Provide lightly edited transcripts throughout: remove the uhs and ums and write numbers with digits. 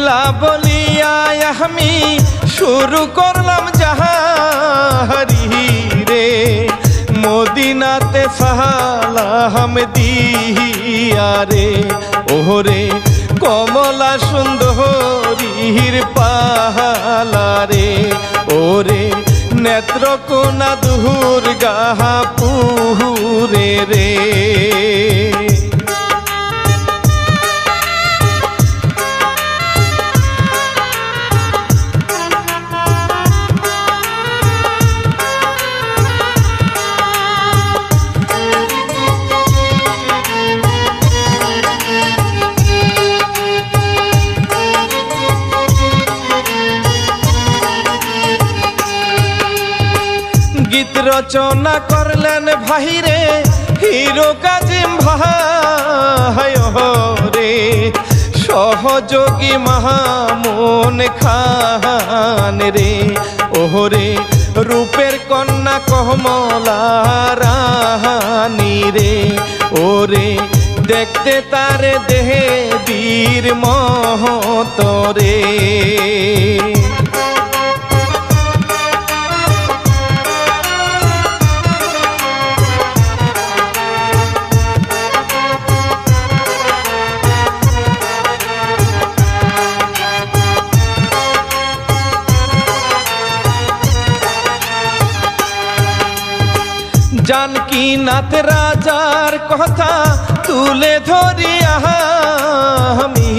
একলা বলিয়া আমি শুরু করলাম জাহারি রে, মদিনাতে সালাম দিয়া রে। ওরে কমলা সুন্দরীর পালা রে, ওরে নেত্রকোনা দুর্গাপুরে রে। গীত রচনা করলেন ভাইরে হিরো কাজিম ভাই রে, সহযোগী মাহমুদ খান রে। ওরে রূপের কন্যা কমলা রানী রে, ওরে দেখতে তারে দেহে বীর মহত রে। জানকীনাথ রাজার কথা তুলে ধরিয়া আমি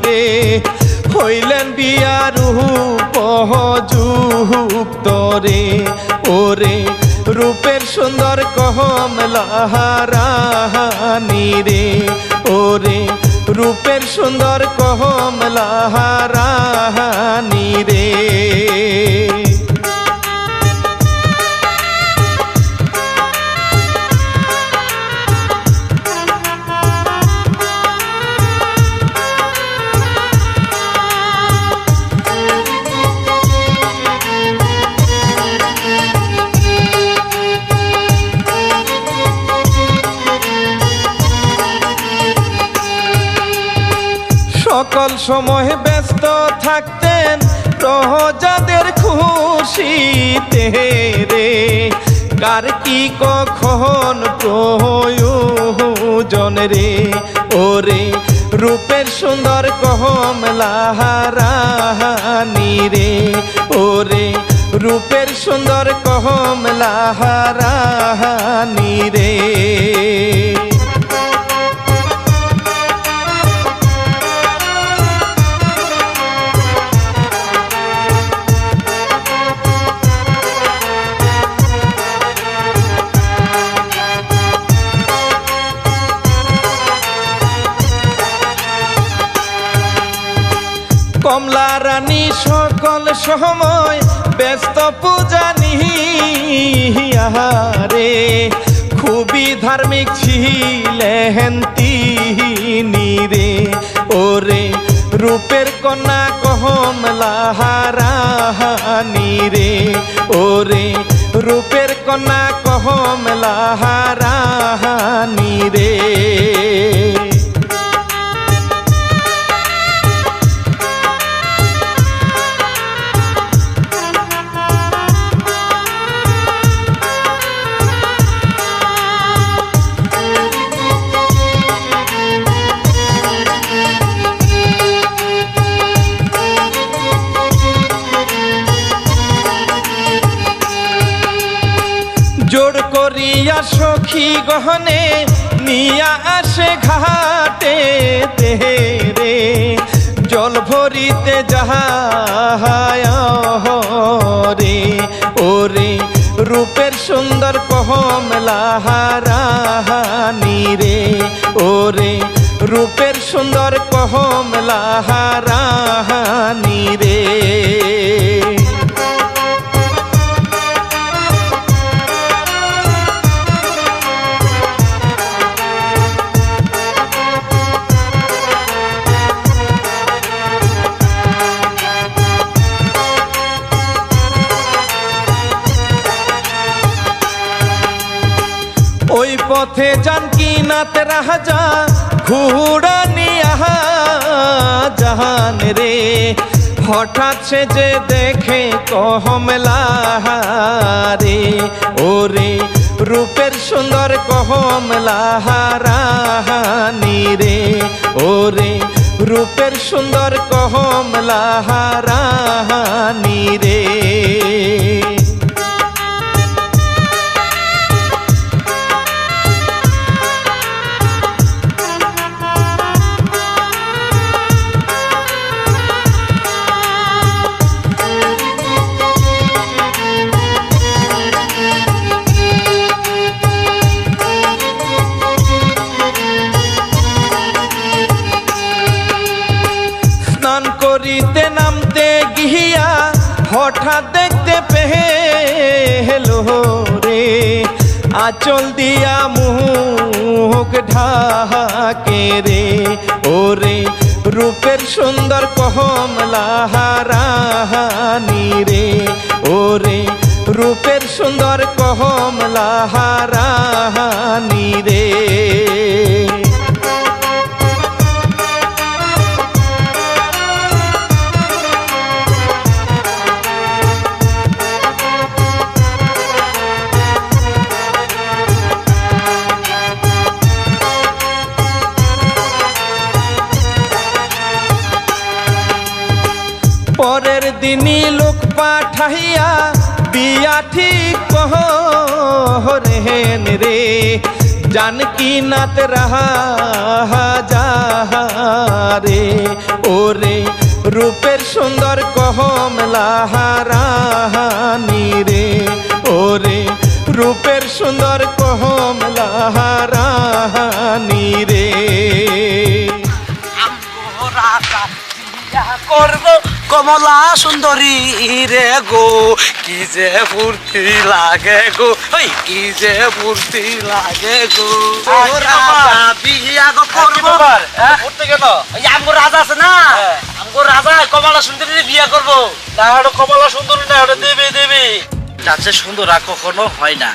রে, হইলেন বিয়ার উপযুক্ত রে। ওরে রূপের সুন্দর কমলা রানী রে, ওরে রূপের সুন্দর কমলা রানী রে। সকল সময় ব্যস্ত থাকতেন প্রজাদের খুশিতে রে, কার কি কখন প্রয়োজন রে। ওরে রূপের সুন্দর কমলা রানী রে, ওরে রূপের সুন্দর কমলা রানী রে। কমলা রানী সকল সময় ব্যস্ত পূজা নিহারে, খুবই ধার্মিক ছিলেন তিনি রে। ওরে রূপের কন্যা কমলা রানী রে, ওরে রূপের কন্যা কমলা রানী রে। জোড় করিয়া সখী গহনে নিয়া আসে ঘাটে রে, জল ভরিতে যাহায় রে। ওরে রূপের সুন্দর কমলা রানী রে, ওরে রূপের সুন্দর কমলা রানী রে। ওই পথে জানকীনাথ রাজা ঘোড়া নিয়া জাহান রে, হঠাৎ সে যে দেখে কমলা রে, ওরে রূপের সুন্দর কমলা রানী রে, ওরে রূপের সুন্দর কমলা রানী রে। করিতে নামতে গিয়া হঠাৎ দেখতে পেলো রে, আঁচল দিয়া মুখ ঢাকে রে, ওরে রূপের সুন্দর কমলা রানী রে, ওরে রূপের সুন্দর কমলা রানী রে। পরের দিনই লোক পাঠাইয়া বিয়া ঠিক করেন রে, জানকীনাথ রাজা রে, ওরে রূপের সুন্দর কমলা রানী রে, ওরে রূপের সুন্দর কমলা রানী রে। করব কমলা সুন্দরী রে গো, কি যে ফুর্তি লাগে গো, কি যে ফুর্তি লাগে গো, বিয়া গো করব করতে গেল আমগো রাজা আছে না, আমগো রাজা কমলা সুন্দরী বিয়া করব, না ওটা কমলা সুন্দরী না, ওটা দেবে দেবে, যাচ্ছে সুন্দর আর কখনো হয় না।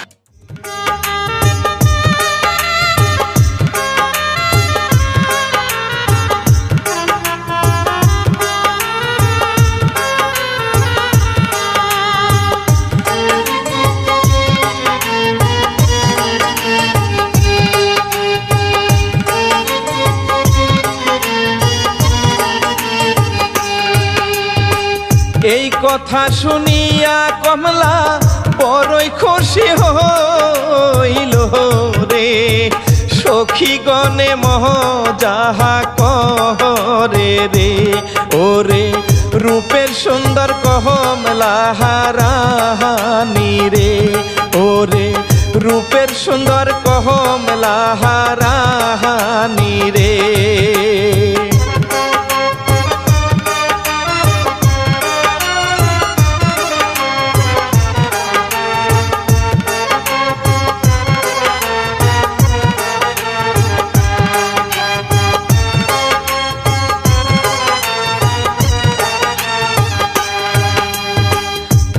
এই কথা শুনিয়া কমলা বড়ই খুশি হইল রে, সখী গণে মজাহা করে রে, ওরে রূপের সুন্দর কমলা রানী রে, ওরে রূপের সুন্দর কমলা রানী রে।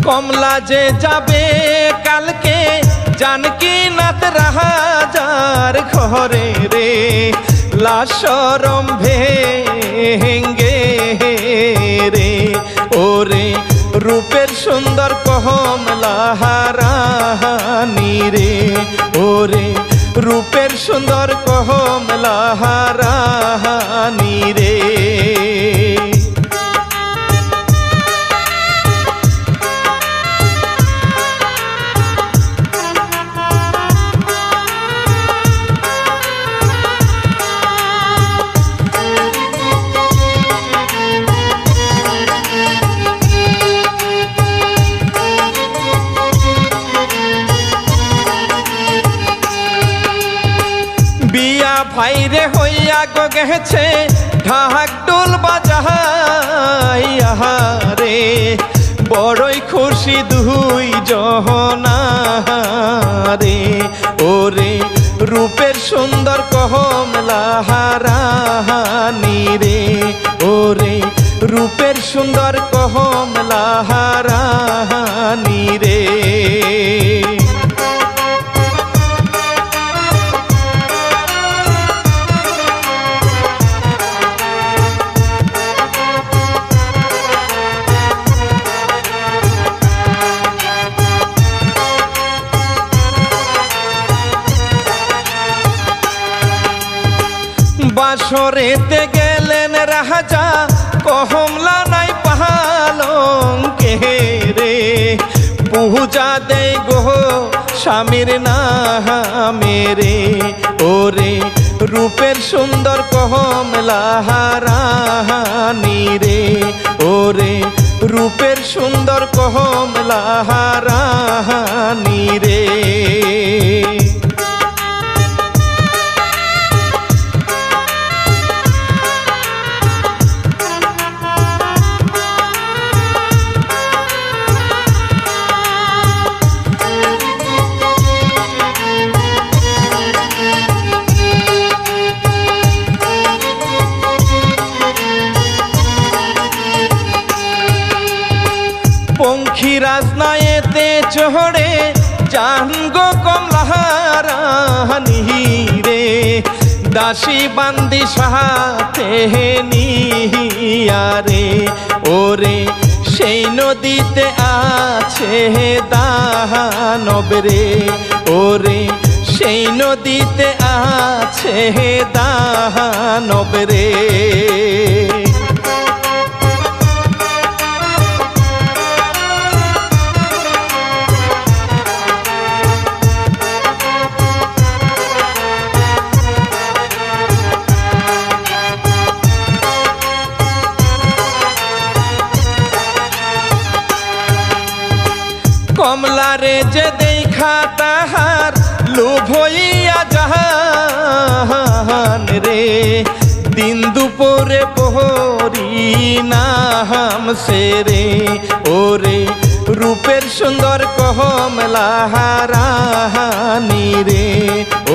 কমলা যে যাবে কালকে জানকীনাথ রাজার ঘরে রে, লাশরম ভেঙ্গে রে, ওরে রূপের সুন্দর কমলা রানী রে, ওরে রূপের সুন্দর কমলা রানী রে। ভাইরে হইয়া গো গেছে ঢাক ডোল বাজাইয়া রে, বড়ই খুশি দুই জনা রে, ওরে রূপের সুন্দর কমলা রানী রে, ওরে রূপের সুন্দর কমলা রানী রে। বাসরেতে গেলেন রাজা কমলা নাই পালঙ্কে রে পূজা দেয় গো স্বামীর নামে রে ওরে রূপের সুন্দর কমলা রানী রে ওরে রূপের সুন্দর কমলা রানী রে পঙ্খিরাজ নায়েতে চড়ে যান গো কমলা রানী রে দাসী বান্দি সাথে নিয়া রে ওরে সেই নদীতে আছে দানব রে ওরে সেই নদীতে আছে দানব রে কমলা রে যে দেখা তাহার লোভ হইয়া জাহান রে দিন দুপুরে প্রহরী নাম সেরে ওরে রূপের সুন্দর কমলা রানী রে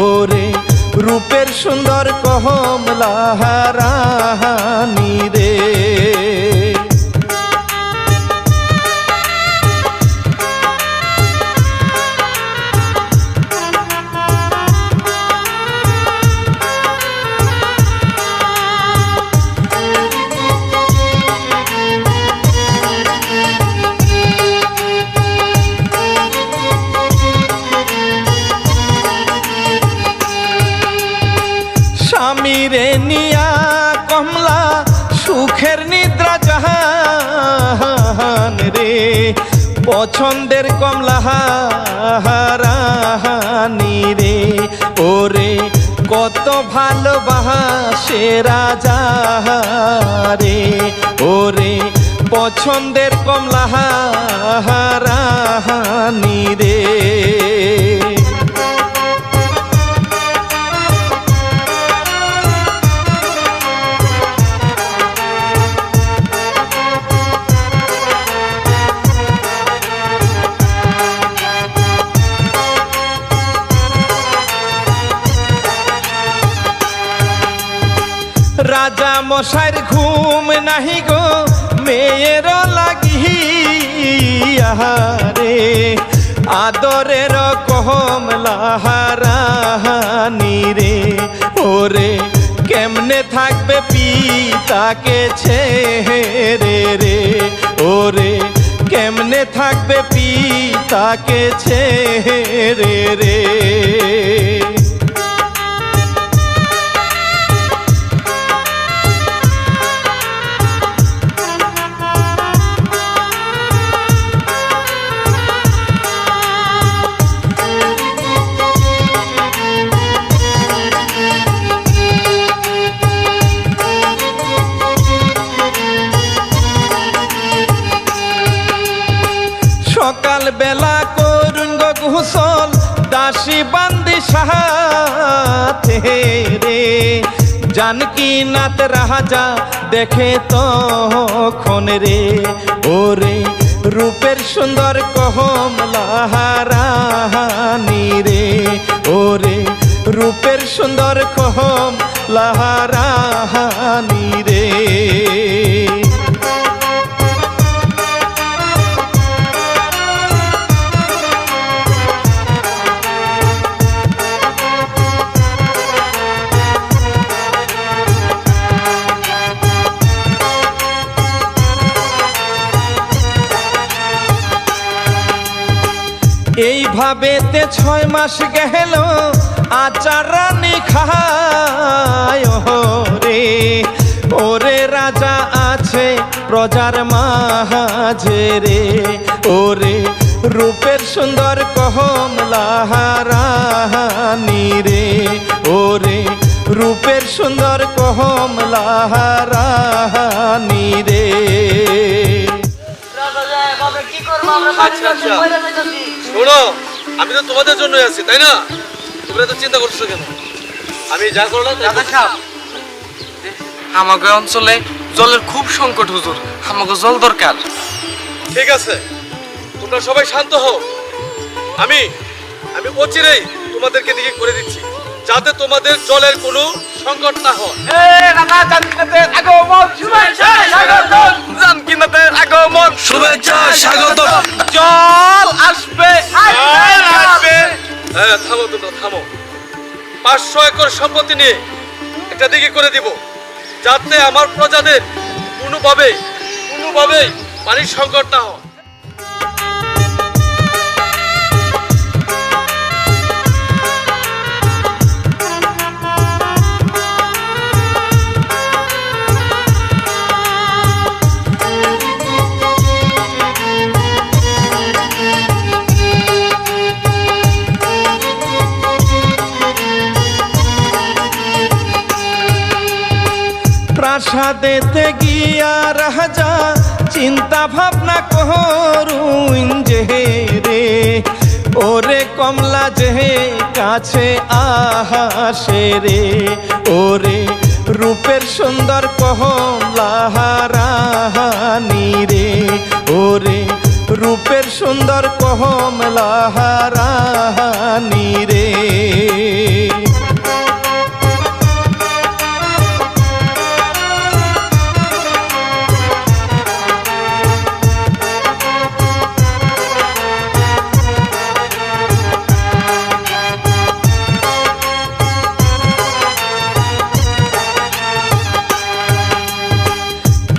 ওরে রূপের সুন্দর কমলা রানী রে স্বামীরে নিয়া কমলা সুখের নিদ্রা জাহান রে পছন্দের কমলা রানী রে ওরে কত ভালোবাসে রাজা রে ওরে পছন্দের কমলা রানী রে রাজা মশাইর ঘুম নাহি গো মেয়ের লাগিয়া রে আদরের কমলা রানী রে ওরে কেমনে থাকবে পিতাকে ছেড়ে রে ওরে কেমনে থাকবে পিতাকে ছেড়ে রে সকাল বেলা করুন গো গোসল দাসী বান্দি সাথে রে জানকী নাথ রাজা দেখে তখন রে ওরে রূপের সুন্দর কমলা রানী রে ওরে রূপের সুন্দর কমলা রানী রে এইভাবে এভাবেতে 6 মাস গেল আচার রানী খায় রে। ওরে রাজা আছে প্রজার মাঝে রে, ওরে রূপের সুন্দর কমলা রানী রে, ওরে রূপের সুন্দর কমলা রানী রে। আচ্ছা আচ্ছা শোনো, আমি তো তোমাদের জন্য আছি তাই না? তোমরা তো চিন্তা করছো কেন? আমি যা করলাম আমাকে অঞ্চলে জলের খুব সংকট হুজুর, আমাকে জল দরকার। ঠিক আছে, তোমরা সবাই শান্ত হও। আমি অচিরেই তোমাদেরকে দিকে করে দিচ্ছি, যাতে তোমাদের জলের কোনো সংকট না হয়। জানকিনাথের আগমন, শুভেচ্ছা স্বাগত। জল আসবে। হ্যাঁ থামো, তোমরা থামো। 500 একর সম্পত্তি নিয়ে একটা দিকে করে দিব, যাতে আমার প্রজাদের কোনোভাবেই পানির সংকট না হয়। প্রাসাদেতে গিয়া রাজা চিন্তা ভাবনা করুন যে রে, ওরে কমলা যে কাছে আসে রে, ওরে রূপের সুন্দর কমলা রানী রে, ওরে রূপের সুন্দর কমলা রানী রে।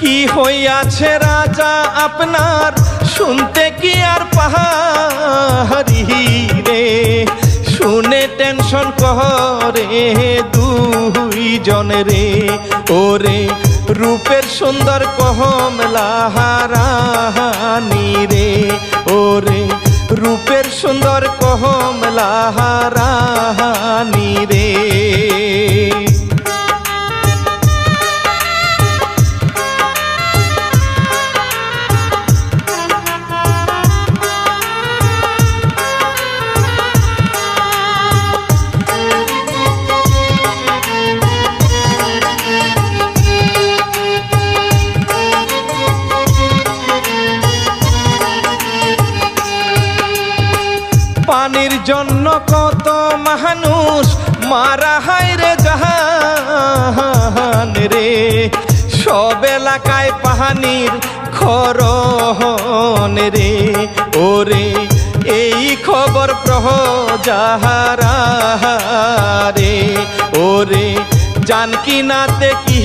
কি হইয়াছে রাজা আপনার, শুনতে কি আর পাহাড়ি রে, শুনে টেনশন করে 2 জন রে, ওরে রূপের সুন্দর কমলা রানী রে, ওরে রূপের সুন্দর কমলা রানী রে। পানির জন্য কত মানুষ মারা হয় রে জাহান রে, সব এলাকায় পানির খরন রে, ওরে এই খবর প্রজাহারা রে, ওরে জানকিনাথে কি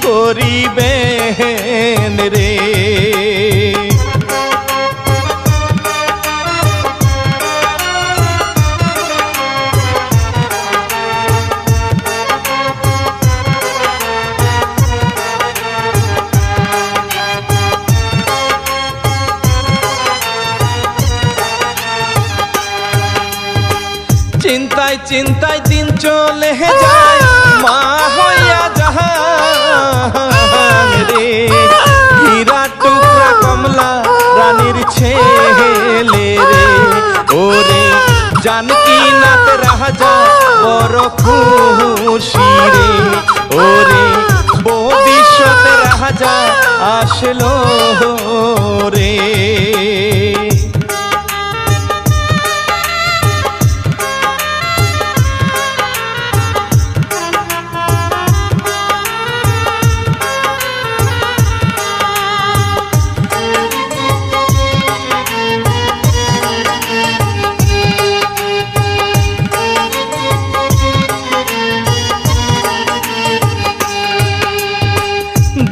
করিবেন রে। চিন্তায় চিন্তায় দিন চলে যায়, মা হইয়া জাহান রে, হীরা টুকরা কমলা রানীর ছেলে রে, ওরে জানকিনাথ রাজা বড় খুশি রে, ওরে ভবিষ্যৎ রাজা আসলো রে।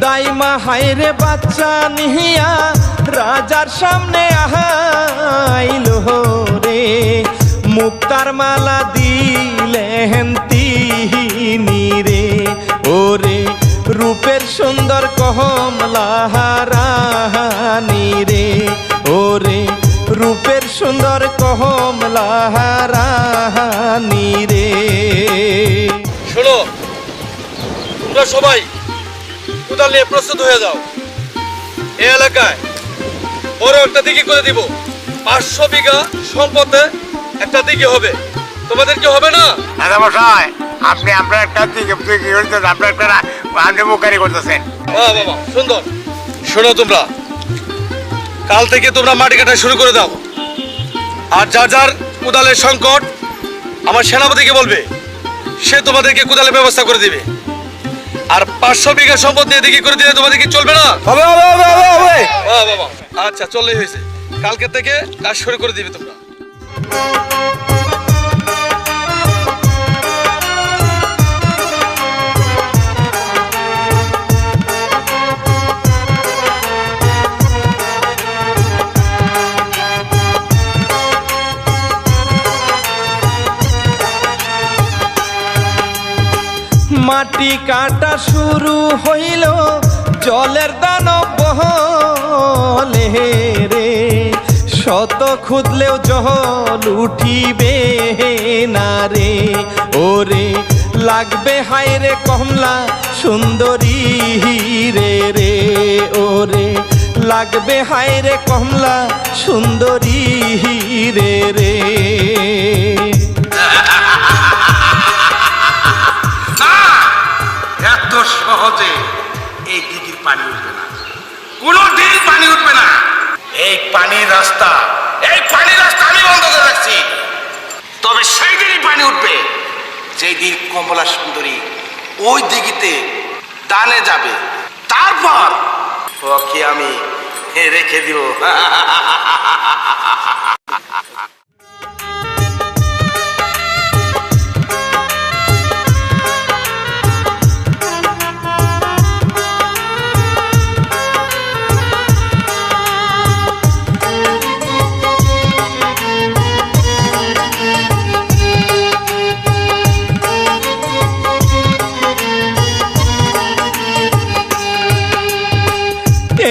দাইমা হায়রে বাচ্চা নিহিয়া রাজার সামনে আইলো রে, মুক্তার মালা দিলেন তিনি রে, ওরে রূপের সুন্দর কমলা রানী রে, ওরে রূপের সুন্দর কমলা রানী রে। শোনো, তোমরা সবাই কোদাল নিয়ে প্রস্তুত হয়ে যাও। এই এলাকায় বড় একটা দিঘি করে দিব। 500 বিঘা সম্পদে একটা দিঘি হবে। তোমাদের কি হবে না? দাদা মশাই, আপনি আপনার একটা দিকে আপনার একটা আন্দোলনকারী করতেছেন। বাহ বাহ বাহ, সুন্দর। শোনো তোমরা, কাল থেকে তোমরা মাটি কাটা শুরু করে দাও। আর যার যার কোদালের সংকট আমার সেনাপতিকে বলবে, সে তোমাদেরকে কোদালের ব্যবস্থা করে দিবে। আর 500 বিঘা সম্পদ নিয়ে দিঘি করে দিলে তোমাদের কি চলবে না? হবে হবে হবে হবে হবে। বাহ বাহ বাহ, আচ্ছা, চললেই হয়েছে। কালকে থেকে কাজ শুরু করে দিবে তোমরা। মাটি কাটা শুরু হইল, জলের দানব বহলে রে, শত খুদলেও জল উঠিবে না রে, ওরে লাগবে হায়রে কমলা সুন্দরী রে রে, ওরে লাগবে হায়রে কমলা সুন্দরী রে রে। এত সহজে এই দিঘির পানি উঠবে না, কোনোদিন পানি উঠবে না। এই পানির রাস্তা আমি বন্ধ করে রাখছি। তবে সেই দিনই পানি উঠবে যেই দিন কমলা সুন্দরী ওই দিঘিতে দানে যাবে, তারপর ওকে আমি রেখে দিব।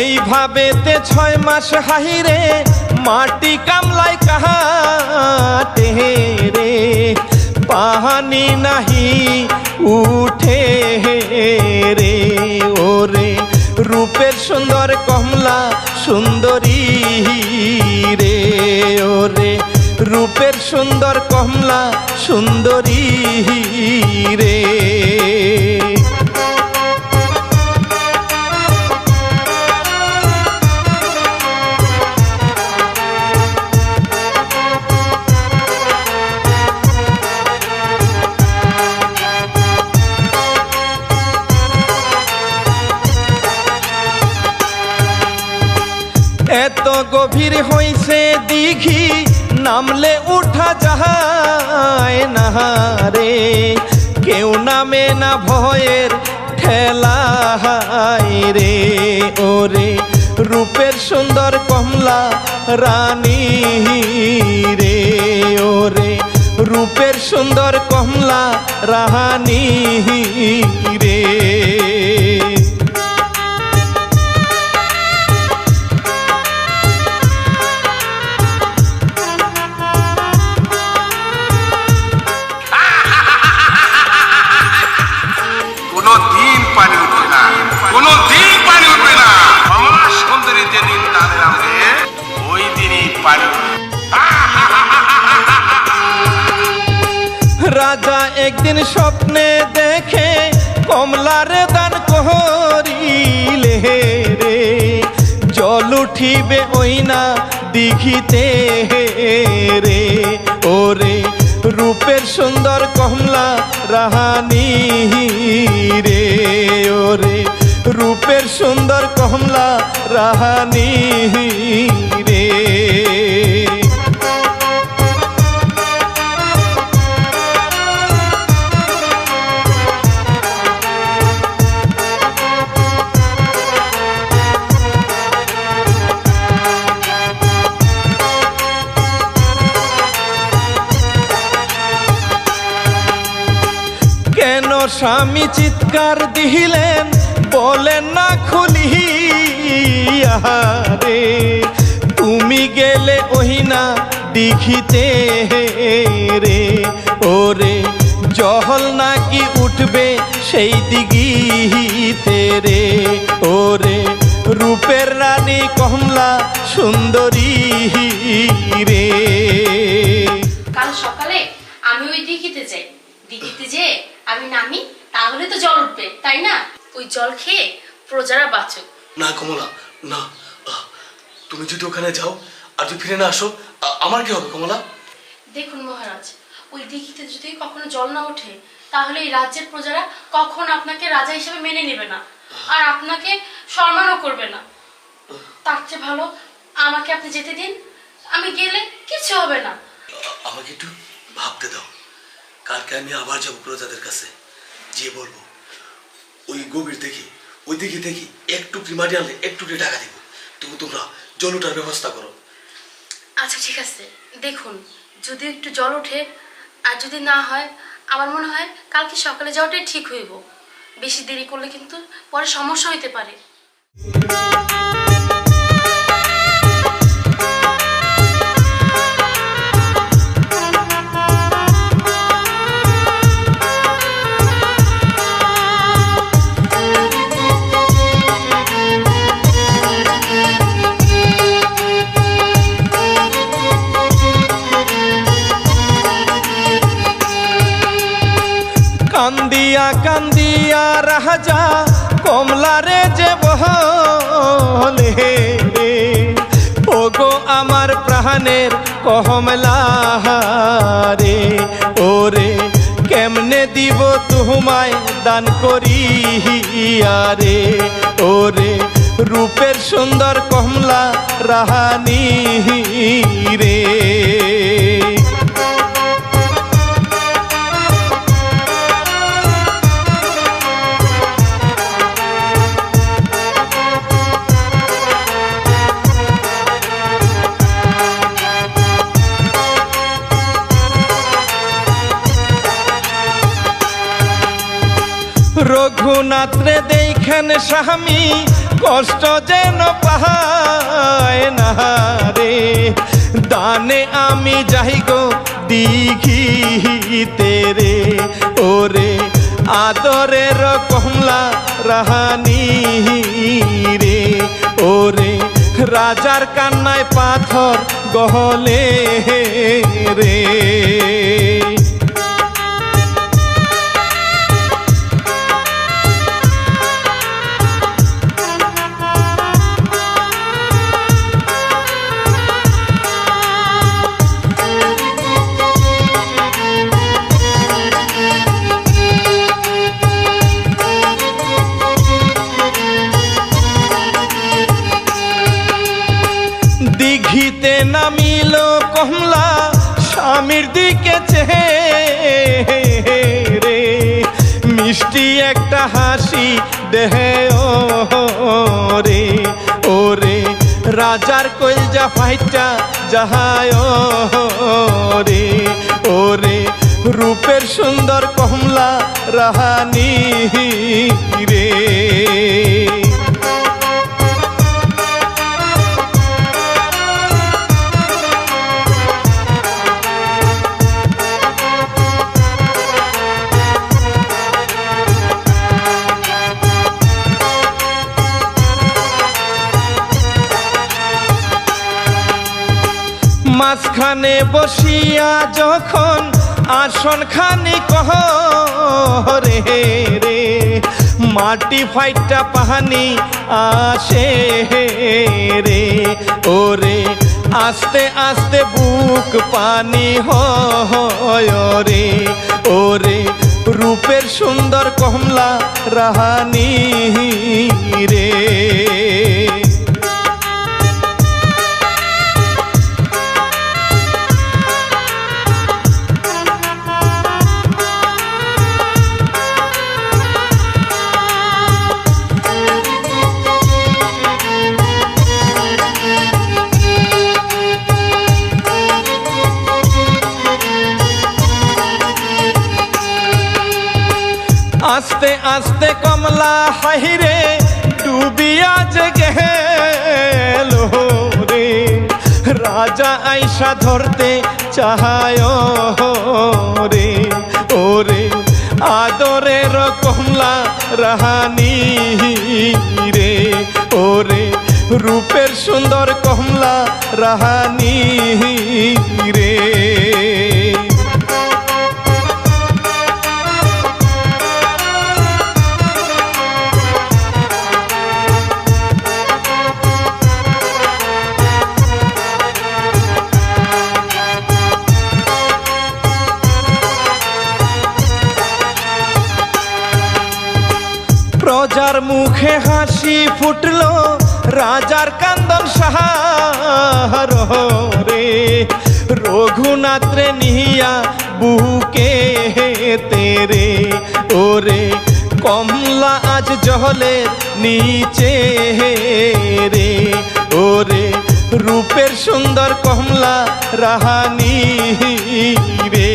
এইভাবেতে 6 মাস হাহিরে মাটি কামলাই কাহাতে রে, পাহানি নাহি উঠে রে, ওরে রূপের সুন্দর কমলা সুন্দরী রে, ওরে রূপের সুন্দর কমলা সুন্দরী রে। এত গভীর হইছে দিঘি, নামলে উঠা যায় না রে, কেউ নামে না ভয়ের ঠেলায় রে, ওরে রূপের সুন্দর কমলা রানী রে, ওরে রূপের সুন্দর কমলা রানী রে। কোনোদিন পানি উঠবে না, কোনোদিন পানি উঠবে না। কমলা সুন্দরী যেদিন দানে নামবে ওই দিনই পানি উঠবে। রাজা একদিন স্বপ্নে দেখে কমলার দান করিলে রে, জল উঠিবে ওই না দিঘিতে রে, ওরে রূপের সুন্দর কমলা রানী রে, ওরে রূপের সুন্দর কমলা রানী রে। স্বামী চিৎকার দিলেন, বলেন না খুলিয়া রে, তুমি গেলে ওই না দেখিতে রে, ওরে জহল নাকি উঠবে সেই দিঘিতে রে, ওরে রূপের রানী কমলা সুন্দরী রে। কাল সকালে আমি ওই দিঘিতে যাই, দিঘিতে যে আমি নামি, তাহলে তো জল উঠবে, তাই না? ওই জল খেয়ে প্রজারা বাঁচুক। না কমলা, না, তুমি যদি ওখানে যাও আর যদি ফিরে না আসো, আমার কি হবে কমলা? দেখুন মহারাজ, ওই দিঘিতে যদি কখনো জল না ওঠে, তাহলে এই রাজ্যের প্রজারা কখনো আপনাকে রাজা হিসেবে মেনে নেবে না, আর আপনাকে সম্মানও করবে না। তার চেয়ে ভালো আমাকে আপনি যেতে দিন, আমি গেলে কিছু হবে না। আমাকে একটু ভাবতে দাও, কালকে আমি আবার যাবো প্রজাদের কাছে, যে বলবো ওই গভীর দেখি, ওই দিকে দেখি একটু মাটি আনলে একটু টাকা দিব, তবু তোমরা জল ওঠার ব্যবস্থা করো। আচ্ছা ঠিক আছে, দেখুন যদি একটু জল ওঠে, আর যদি না হয় আমার মনে হয় কালকে সকালে যাওয়াটাই ঠিক হইব। বেশি দেরি করলে কিন্তু পরে সমস্যা হইতে পারে। কান্দিয়া কান্দিয়া রাজা কমলারে যে বলে রে, ওগো আমার প্রাণের কমলা রে, ওরে কেমনে দিব তোমায় দান করিয়া রে, ওরে রূপের সুন্দর কমলা রানী রে। রঘুনাথরে দেখেন স্বামী কষ্ট যেন পায় না রে, দানে আমি যাই গো দিঘিতে রে, ওরে আদরের কমলা রানী রে, ওরে রাজার কান্নায় পাথর গহলে রে। দিঘিতে নামিল কমলা স্বামীর দিকে চেয়ে রে, মিষ্টি একটা হাসি দেহে রে, ওরে রাজার কলজা ফাইটা যাহায় রে, ওরে রূপের সুন্দর কমলা রানী রে। মাঝখানে বসিয়া যখন আসন খানি কহ রে রে, মাটি ফাইটা পাহানি আসে রে, ওরে আস্তে আস্তে বুক পানি হয় রে, ওরে রূপের সুন্দর কমলা রানী রে। আস্তে আস্তে কমলা হাইরে ডুবিয়া যে গেল রে, রাজা আইসা ধরতে চাহায় রে, ওরে আদরের কমলা রাহানি রে, ওরে রূপের সুন্দর কমলা রাহানি রে। প্রজার মুখে হাসি ফুটলো, রাজার কান্দন সাহার রে, রঘুনাথ রে নিয়া বুকে তেরে, ওরে কমলা আজ জলের নিচে রে, ওরে রূপের সুন্দর কমলা রাহানি রে।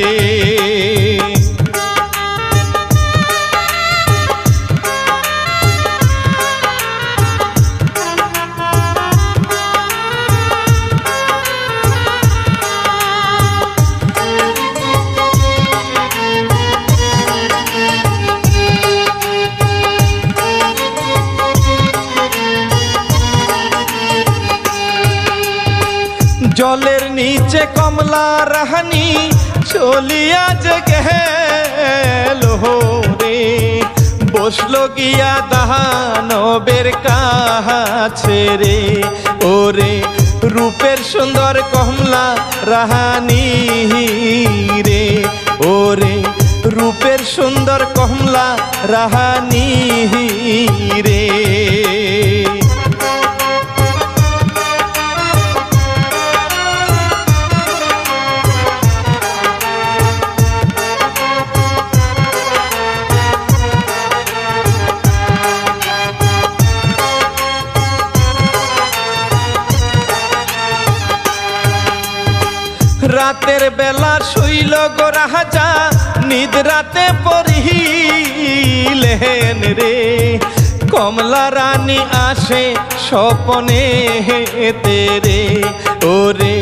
জলের নিচে কমলা রাহানি চলিয়া যে গেল রে, বসলো গিয়া দানবের কাছে রে, ওরে রূপের সুন্দর কমলা রাহানি রে, ওরে রূপের সুন্দর কমলা রাহানি রে। রাতের বেলা শুইল গো রাজা, নিদ্রাতে পড়িলেন রে, কমলা রানী আসে স্বপনে তেরে, ওরে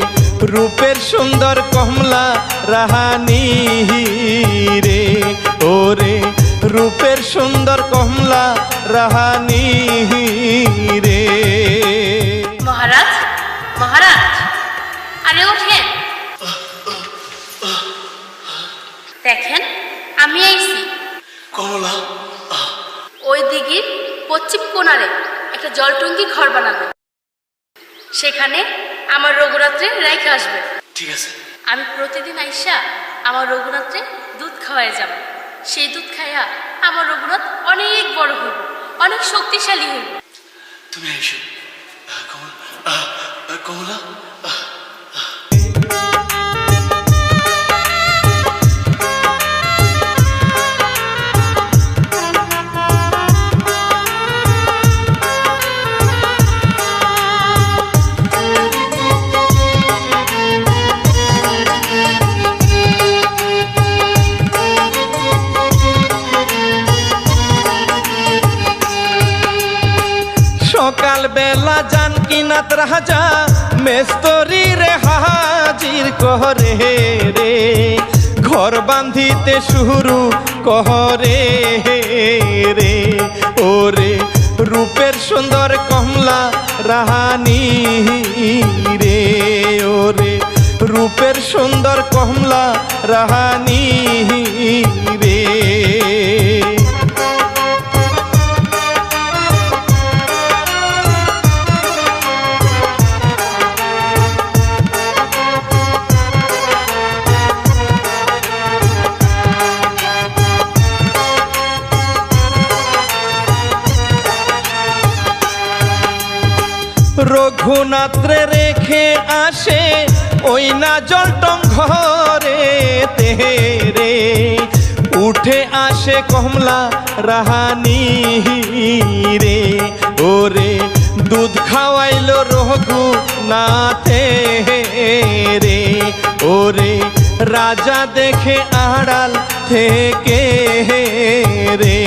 রূপের সুন্দর কমলা রাহানি রে, ওরে রূপের সুন্দর কমলা রাহানি রে। মহারাজ, মহারাজ, আরে ওঠেন, দেখেন আমি আইছি। কমলা, ওই দিঘির পশ্চিম কোণারে একটা জলটুঙ্গি ঘর বানাবেন, সেখানে আমার রঘুনাথরে রেখে আসবে। ঠিক আছে। আমি প্রতিদিন আইসা আমার রঘুনাথরে দুধ খাওয়াই যাব, সেই দুধ খাইয়া আমার রঘুনাথ অনেক বড় হইব, অনেক শক্তিশালী হইব। তুমি এসো কমলা। সকাল বেলা জানকীনাথ রাজা মেস্তরি রে হাজির করে রে, ঘর বাঁধিতে শুরু করে রে, ওরে রূপের সুন্দর কমলা রাহানি রে, ওরে রূপের সুন্দর কমলা রাহানি রে। রঘুনাথরে রেখে আসে ওই না জলটং ঘরে তেরে, উঠে আসে কমলা রাহানি রে, ওরে দুধ খাওয়াইল রঘুনাথে রে, ওরে রাজা দেখে আড়াল থেকে রে।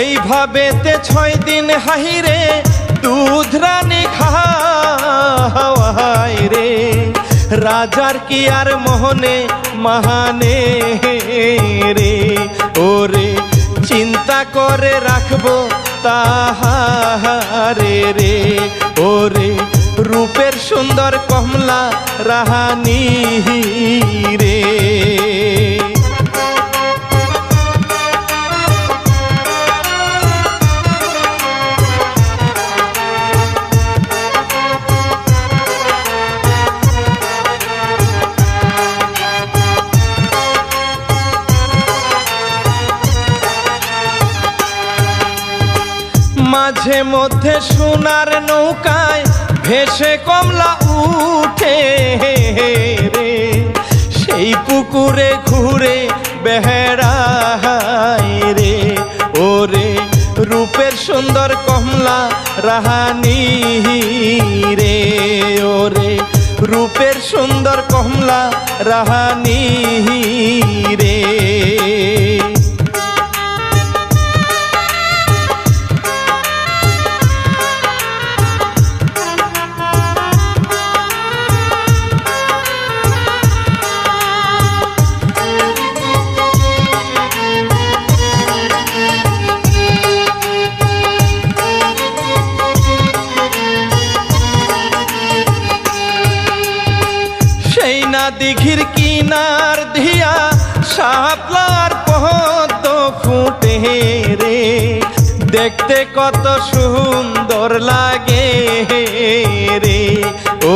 এইভাবেতে 6 দিন হাহিরে দুধ রানী খাওয়ায় রে। রাজার কি আর মোহনে মাহানে রে, ওরে চিন্তা করে রাখবো তাহারে রে। ওরে রূপের সুন্দর কমলা রাহানি রে। মাঝে মধ্যে সোনার নৌকায় ভেসে কমলা উঠে রে। সেই পুকুরে ঘুরে বেড়ায় রে। ওরে রূপের সুন্দর কমলা রাহানি রে। ওরে রূপের সুন্দর কমলা রাহানি রে। দিঘির কিনার ধিয়া শাপলার পদ্ম ফুটে রে। দেখতে কত সুন্দর লাগে রে।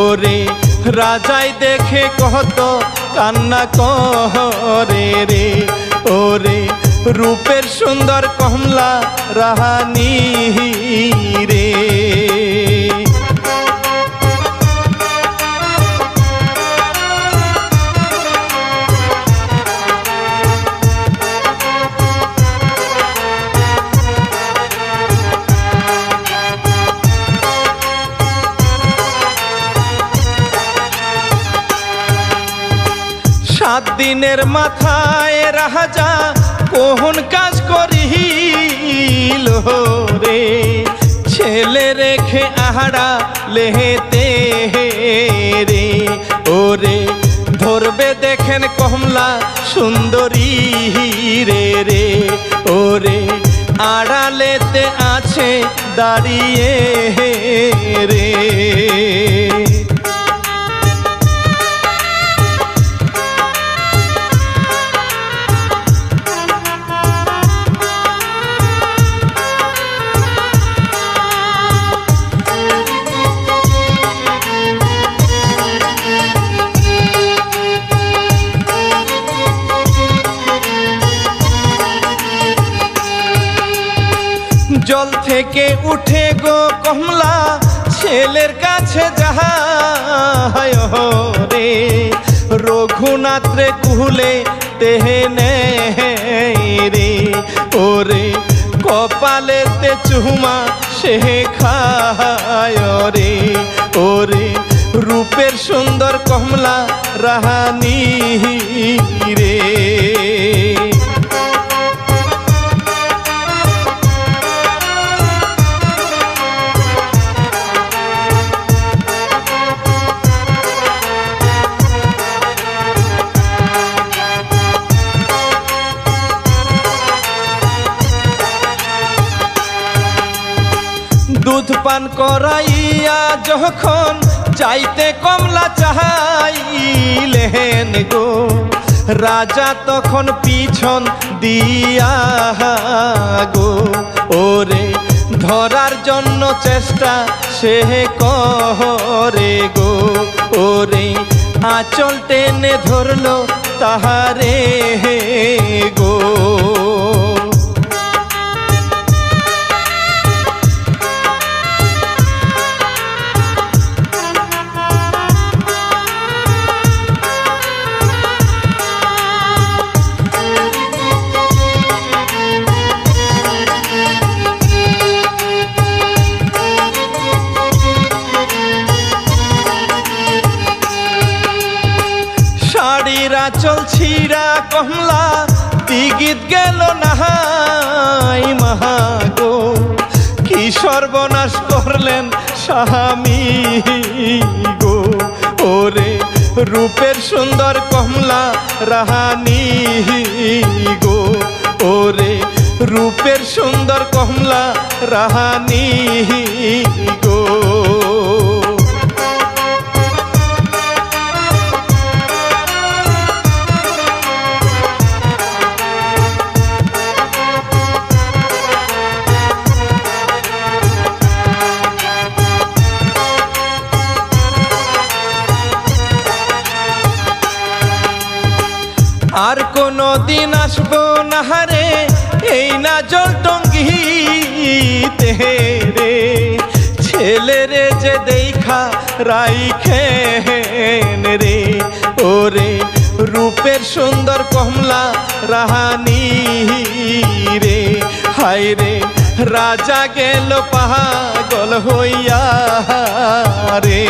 ওরে রাজাই দেখে কত কান্না করে রে। ওরে রূপের সুন্দর কমলা রাহানি রে। সাত দিনের মাথায় রাজা কোন কাজ করিল রে। ছেলে রেখে আহারা লেহেতে রে। ওরে ধরবে দেখেন কমলা সুন্দরী রে রে। ওরে আড়ালেতে আছে দাঁড়িয়ে রে। জল থেকে উঠে গো কমলা ছেলের কাছে যায় রে। রঘুনাথ রে কুলে তেহেনে রে। ওরে কপালেতে চুমা সে খায় রে। ওরে রূপের সুন্দর কমলা রাহানি রে। দুধ পান করাইয়া যখন চাইতে কমলা চাইলেন গো। রাজা তখন পিছন দিয়া গো। ওরে ধরার জন্য চেষ্টা সে করে গো। ওরে আঁচল টেনে ধরলো তাহারে গো। আঁচল ছিড়া কমলা দিগিত গেল নাহাই মাহাগো কি সর্বনাশ করলেন স্বামী গো ওরে রূপের সুন্দর কমলা রাহানি গো ওরে রূপের সুন্দর কমলা রাহানি গো আর কোনো দিন আসবো না রে এই না জল টঙ্গিতে রে ছেলেরে যে দেখা রাইখেন রে ওরে রূপের সুন্দর কমলা রাহানি রে হায় রে রাজা গেল পাগল হইয়া রে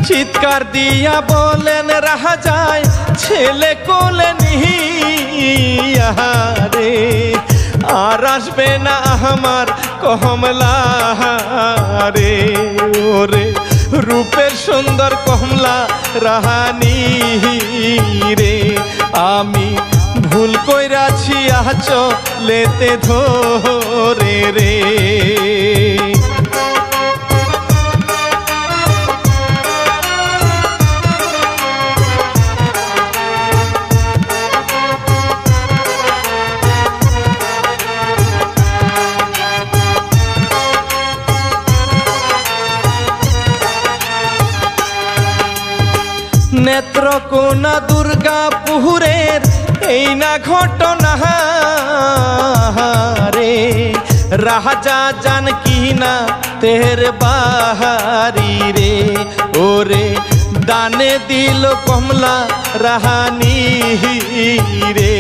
চিৎকার দিয়া বলেন রাজায় ছেলে কোলে নিয়া রে আর আসবে না আমার কমলা রে ওরে রূপের সুন্দর কমলা রাহানি রে আমি ভুল কইরাছি আঁচলেতে ধরে রে নেত্রকোনা দুর্গাপুরের এই না ঘটনা রে রাজা জানকি না তের বাহারি রে ওরে দানে দিল কমলা রাহানি রে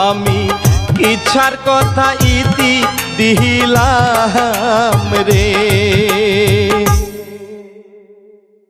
আমি ইচ্ছার কথা ইতি দিলাম রে